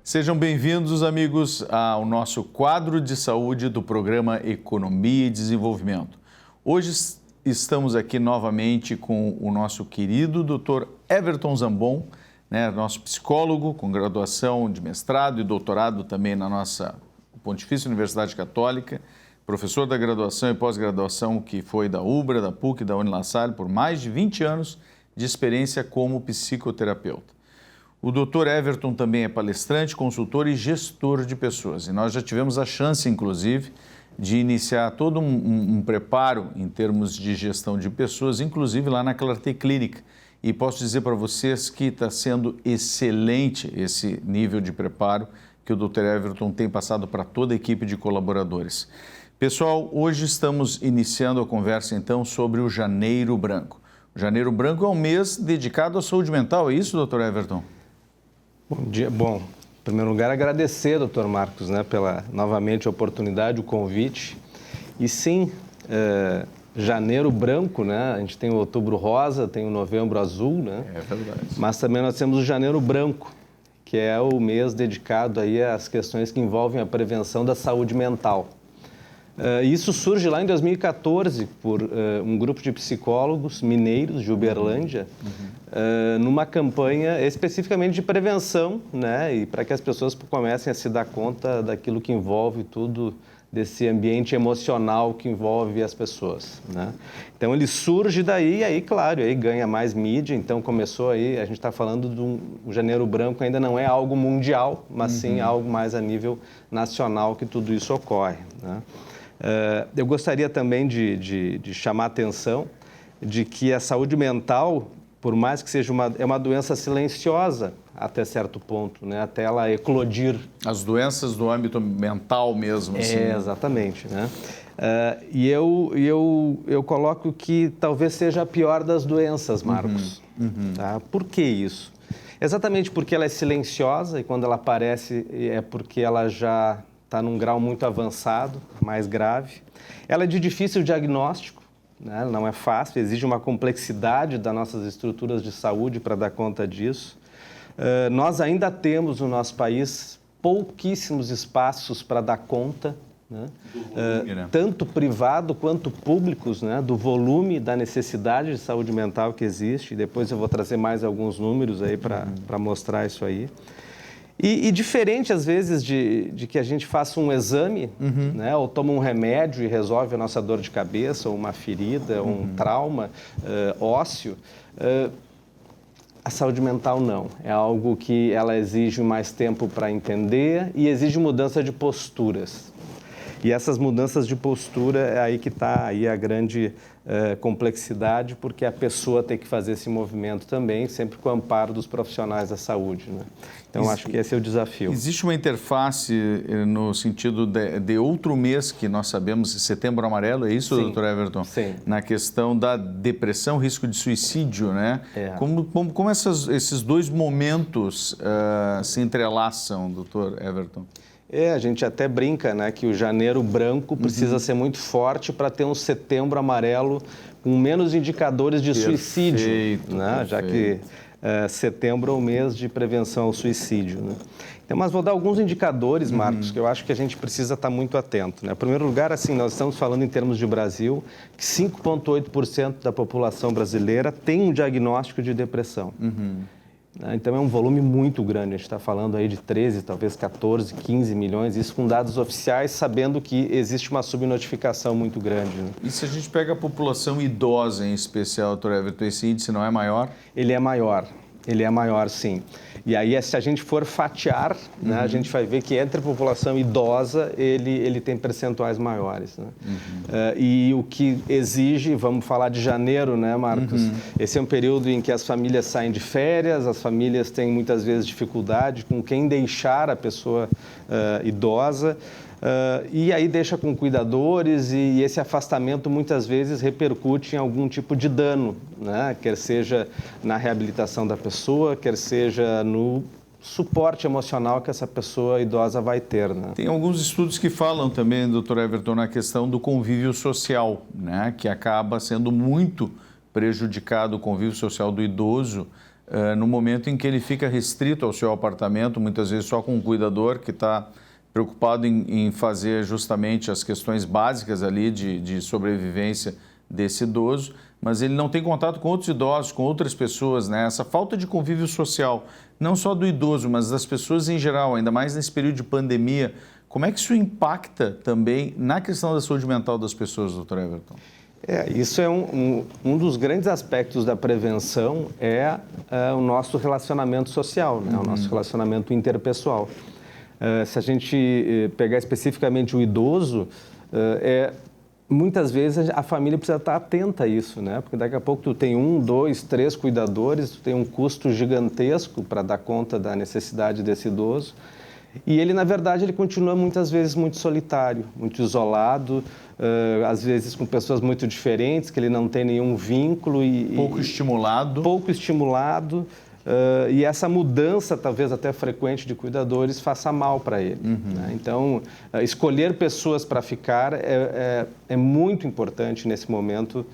Sejam bem-vindos, amigos, ao nosso quadro de saúde do programa Economia e Desenvolvimento. Hoje estamos aqui novamente com o nosso querido Dr. Everton Zambon, nosso psicólogo com graduação de mestrado e doutorado também na nossa Pontifícia Universidade Católica, professor da graduação e pós-graduação que foi da UBRA, da PUC e da Unilassalle por mais de 20 anos de experiência como psicoterapeuta. O Dr. Everton também é palestrante, consultor e gestor de pessoas. E nós já tivemos a chance, inclusive, de iniciar todo um preparo em termos de gestão de pessoas, inclusive lá na Clarté Clínica. E posso dizer para vocês que está sendo excelente esse nível de preparo que o Dr. Everton tem passado para toda a equipe de colaboradores. Pessoal, hoje estamos iniciando a conversa, então, sobre o Janeiro Branco. O Janeiro Branco é um mês dedicado à saúde mental, é isso, Dr. Everton? Bom dia. Bom, em primeiro lugar, agradecer, doutor Marcos, pela novamente a oportunidade, o convite. E sim, Janeiro Branco, a gente tem o Outubro Rosa, tem o Novembro Azul, É verdade. Mas também nós temos o Janeiro Branco, que é o mês dedicado aí às questões que envolvem a prevenção da saúde mental. Isso surge lá em 2014 por um grupo de psicólogos mineiros de Uberlândia, numa campanha especificamente de prevenção, e para que as pessoas comecem a se dar conta daquilo que envolve tudo, desse ambiente emocional que envolve as pessoas. Então ele surge daí, e aí, claro, aí ganha mais mídia, então começou aí, a gente está falando do Janeiro Branco, ainda não é algo mundial, mas sim algo mais a nível nacional que tudo isso ocorre. Eu gostaria também de chamar a atenção de que a saúde mental, por mais que seja uma doença silenciosa até certo ponto, até ela eclodir. As doenças do âmbito mental mesmo. Assim. Exatamente. E eu coloco que talvez seja a pior das doenças, Marcos. Tá? Por que isso? Exatamente porque ela é silenciosa e quando ela aparece é porque ela já está num grau muito avançado, mais grave. Ela é de difícil diagnóstico, não é fácil, exige uma complexidade das nossas estruturas de saúde para dar conta disso. Nós ainda temos no nosso país pouquíssimos espaços para dar conta, tanto privado quanto públicos, do volume da necessidade de saúde mental que existe. Depois eu vou trazer mais alguns números aí para mostrar isso aí. E diferente, às vezes, de que a gente faça um exame, ou toma um remédio e resolve a nossa dor de cabeça, ou uma ferida, ou um trauma ósseo, a saúde mental não. É algo que ela exige mais tempo para entender e exige mudança de posturas. E essas mudanças de postura é aí que está aí a grande complexidade, porque a pessoa tem que fazer esse movimento também, sempre com o amparo dos profissionais da saúde. Então, acho que esse é o desafio. Existe uma interface no sentido de outro mês que nós sabemos, Setembro Amarelo, é isso, Sim. Dr. Everton? Sim. Na questão da depressão, risco de suicídio, Como esses dois momentos se entrelaçam, Dr. Everton? A gente até brinca, que o Janeiro Branco precisa ser muito forte para ter um Setembro Amarelo com menos indicadores de suicídio, já que setembro é o mês de prevenção ao suicídio. Então, mas vou dar alguns indicadores, Marcos, que eu acho que a gente precisa estar muito atento. Em primeiro lugar, nós estamos falando em termos de Brasil, que 5,8% da população brasileira tem um diagnóstico de depressão. Então, é um volume muito grande, a gente está falando aí de 13, talvez 14, 15 milhões, isso com dados oficiais, sabendo que existe uma subnotificação muito grande. E se a gente pega a população idosa em especial, Dr. Everton, esse índice não é maior? Ele é maior, sim. E aí, se a gente for fatiar, a gente vai ver que entre a população idosa, ele tem percentuais maiores. E o que exige, vamos falar de janeiro, Marcos? Esse é um período em que as famílias saem de férias, as famílias têm muitas vezes dificuldade com quem deixar a pessoa idosa. E aí deixa com cuidadores e esse afastamento muitas vezes repercute em algum tipo de dano, quer seja na reabilitação da pessoa, quer seja no suporte emocional que essa pessoa idosa vai ter. Tem alguns estudos que falam também, Dr. Everton, na questão do convívio social, que acaba sendo muito prejudicado o convívio social do idoso no momento em que ele fica restrito ao seu apartamento, muitas vezes só com um cuidador que está preocupado em fazer justamente as questões básicas ali de sobrevivência desse idoso, mas ele não tem contato com outros idosos, com outras pessoas, né? Essa falta de convívio social, não só do idoso, mas das pessoas em geral, ainda mais nesse período de pandemia, como é que isso impacta também na questão da saúde mental das pessoas, doutor Everton? Isso é um dos grandes aspectos da prevenção, o nosso relacionamento social, né? O nosso relacionamento interpessoal. Se a gente pegar especificamente o idoso, muitas vezes a família precisa estar atenta a isso, né? Porque daqui a pouco tu tem 1, 2, 3 cuidadores, tu tem um custo gigantesco para dar conta da necessidade desse idoso. E ele, na verdade, ele continua muitas vezes muito solitário, muito isolado, às vezes com pessoas muito diferentes, que ele não tem nenhum vínculo. Pouco estimulado. Pouco estimulado. E essa mudança, talvez até frequente, de cuidadores faça mal para ele. Né? Então, escolher pessoas para ficar é muito importante nesse momento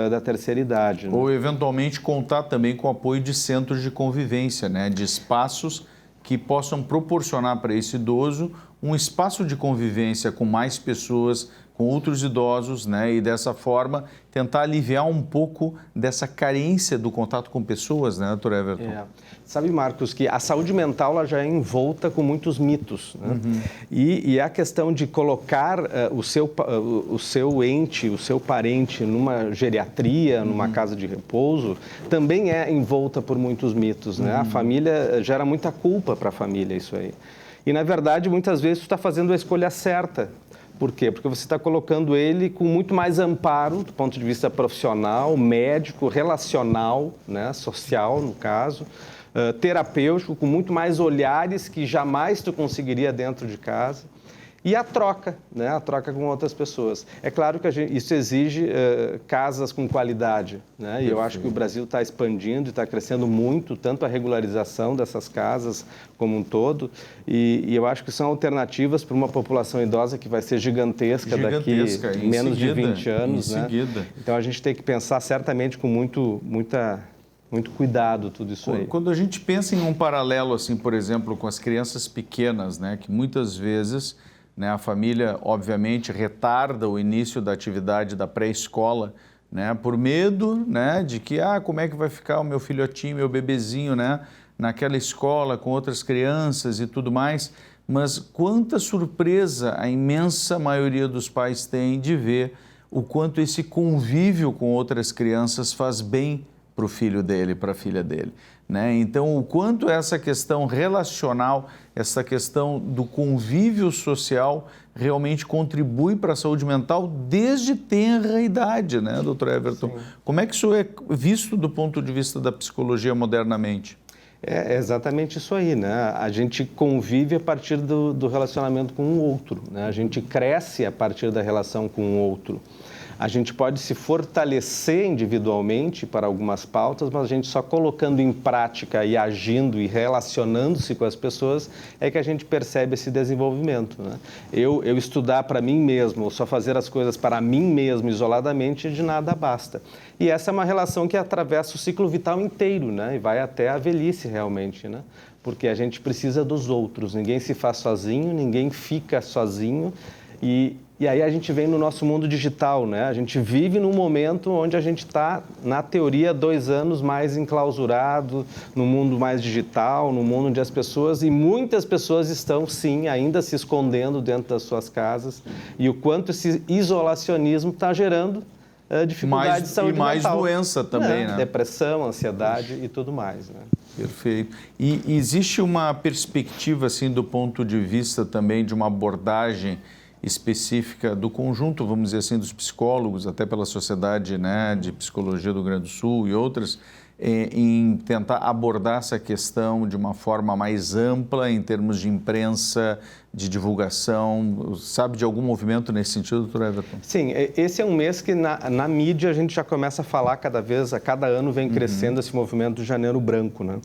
da terceira idade. Né? Ou, eventualmente, contar também com o apoio de centros de convivência, né? De espaços que possam proporcionar para esse idoso um espaço de convivência com mais pessoas, com outros idosos, né? E dessa forma tentar aliviar um pouco dessa carência do contato com pessoas, né, doutor Everton? Sabe, Marcos, que a saúde mental ela já é envolta com muitos mitos, né? E a questão de colocar o seu ente, o seu parente numa geriatria, numa casa de repouso, também é envolta por muitos mitos, né? A família gera muita culpa para a família, isso aí. E, na verdade, muitas vezes você está fazendo a escolha certa. Por quê? Porque você está colocando ele com muito mais amparo do ponto de vista profissional, médico, relacional, né? Social, no caso, terapêutico, com muito mais olhares que jamais tu conseguiria dentro de casa. E a troca, né? A troca com outras pessoas. É claro que isso exige casas com qualidade, né? E eu acho que o Brasil está expandindo e está crescendo muito, tanto a regularização dessas casas como um todo. E eu acho que são alternativas para uma população idosa que vai ser gigantesca daqui menos de 20 anos. Né? Então a gente tem que pensar certamente com muito cuidado tudo isso aí. Quando a gente pensa em um paralelo, assim, por exemplo, com as crianças pequenas, né? Que muitas vezes... né, a família, obviamente, retarda o início da atividade da pré-escola, né, por medo, né, de que, como é que vai ficar o meu filhotinho, meu bebezinho, né, naquela escola com outras crianças e tudo mais. Mas quanta surpresa a imensa maioria dos pais tem de ver o quanto esse convívio com outras crianças faz bem para o filho dele, para a filha dele. Né? Então, o quanto essa questão relacional, essa questão do convívio social realmente contribui para a saúde mental desde tenra idade, né, doutor Everton? Sim. Como é que isso é visto do ponto de vista da psicologia modernamente? É exatamente isso aí, né? A gente convive a partir do relacionamento com o outro, né? A gente cresce a partir da relação com o outro. A gente pode se fortalecer individualmente para algumas pautas, mas a gente só colocando em prática e agindo e relacionando-se com as pessoas é que a gente percebe esse desenvolvimento, né? Eu estudar para mim mesmo, ou só fazer as coisas para mim mesmo isoladamente, de nada basta. E essa é uma relação que atravessa o ciclo vital inteiro, né? E vai até a velhice realmente, né? Porque a gente precisa dos outros, ninguém se faz sozinho, ninguém fica sozinho. E aí a gente vem no nosso mundo digital, né? A gente vive num momento onde a gente está, na teoria, 2 anos mais enclausurado, no mundo mais digital, no mundo onde as pessoas, e muitas pessoas estão, sim, ainda se escondendo dentro das suas casas, e o quanto esse isolacionismo está gerando dificuldade de saúde mental. E mais doença também, né? Depressão, ansiedade e tudo mais, né? Perfeito. E existe uma perspectiva, assim, do ponto de vista também de uma abordagem específica do conjunto, vamos dizer assim, dos psicólogos, até pela Sociedade, né, de Psicologia do Rio Grande do Sul e outras, em tentar abordar essa questão de uma forma mais ampla em termos de imprensa, de divulgação? Sabe de algum movimento nesse sentido, doutor Everton? Sim, esse é um mês que na mídia a gente já começa a falar a cada ano vem crescendo esse movimento do Janeiro Branco, né?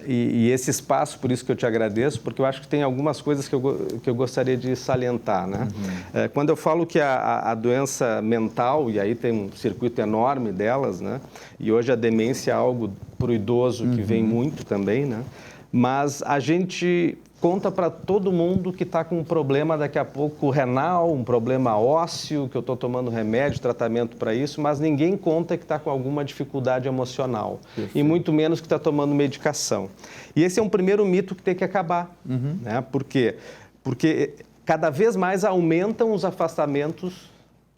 E esse espaço, por isso que eu te agradeço, porque eu acho que tem algumas coisas que eu gostaria de salientar, né? Quando eu falo que a doença mental, e aí tem um circuito enorme delas, né? E hoje a demência é algo para o idoso que vem muito também, né? Mas a gente conta para todo mundo que está com um problema daqui a pouco renal, um problema ósseo, que eu estou tomando remédio, tratamento para isso, mas ninguém conta que está com alguma dificuldade emocional. Perfeito. E muito menos que está tomando medicação. E esse é um primeiro mito que tem que acabar. Né? Por quê? Porque cada vez mais aumentam os afastamentos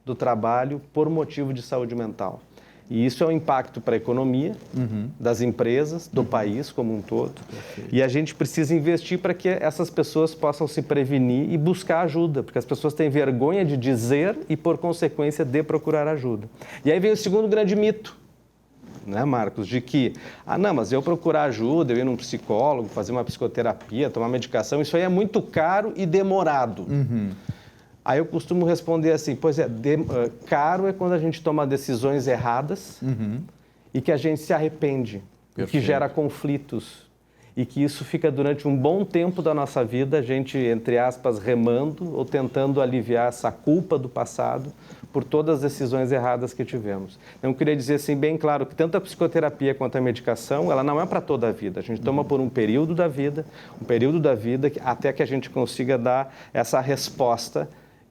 do trabalho por motivo de saúde mental. E isso é um impacto para a economia das empresas, do país como um todo. Perfeito. E a gente precisa investir para que essas pessoas possam se prevenir e buscar ajuda, porque as pessoas têm vergonha de dizer e, por consequência, de procurar ajuda. E aí vem o segundo grande mito, né, Marcos, de que, não, mas eu procurar ajuda, eu ir num psicólogo, fazer uma psicoterapia, tomar medicação, isso aí é muito caro e demorado. Aí eu costumo responder assim, pois é, caro é quando a gente toma decisões erradas e que a gente se arrepende, e que gera conflitos e que isso fica durante um bom tempo da nossa vida, a gente, entre aspas, remando ou tentando aliviar essa culpa do passado por todas as decisões erradas que tivemos. Então, eu queria dizer assim, bem claro, que tanto a psicoterapia quanto a medicação, ela não é para toda a vida. A gente toma por um período da vida até que a gente consiga dar essa resposta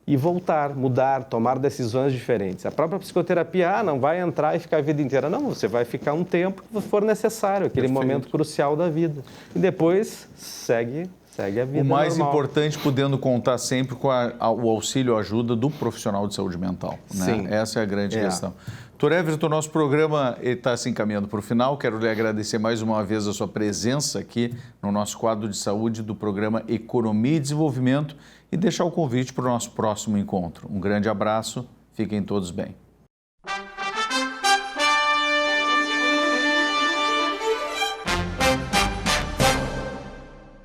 e voltar, mudar, tomar decisões diferentes. A própria psicoterapia, não vai entrar e ficar a vida inteira. Não, você vai ficar um tempo que for necessário, aquele momento crucial da vida. E depois segue a vida normal. O mais importante, podendo contar sempre com o auxílio, a ajuda do profissional de saúde mental. Né? Sim. Essa é a grande questão. Doutor Everton, nosso programa está se encaminhando para o final. Quero lhe agradecer mais uma vez a sua presença aqui no nosso quadro de saúde do programa Economia e Desenvolvimento e deixar o convite para o nosso próximo encontro. Um grande abraço, fiquem todos bem.